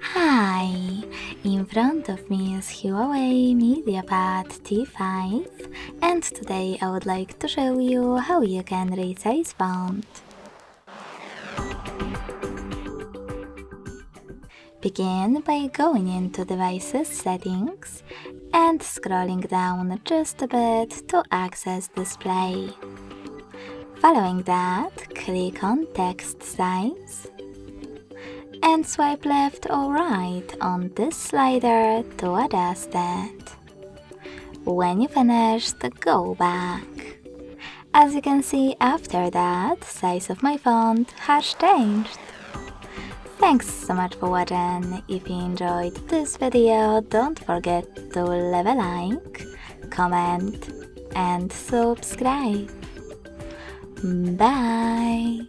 Hi! In front of me is HUAWEI MediaPad T5, and today I would like to show you how you can resize font. Begin by going into Devices Settings and scrolling down just a bit to access Display. Following that, click on Text Size and swipe left or right on this slider to adjust it. When you finished, go back. As you can see, after that, size of my font has changed. Thanks so much for watching. If you enjoyed this video, don't forget to leave a like, comment and subscribe. Bye!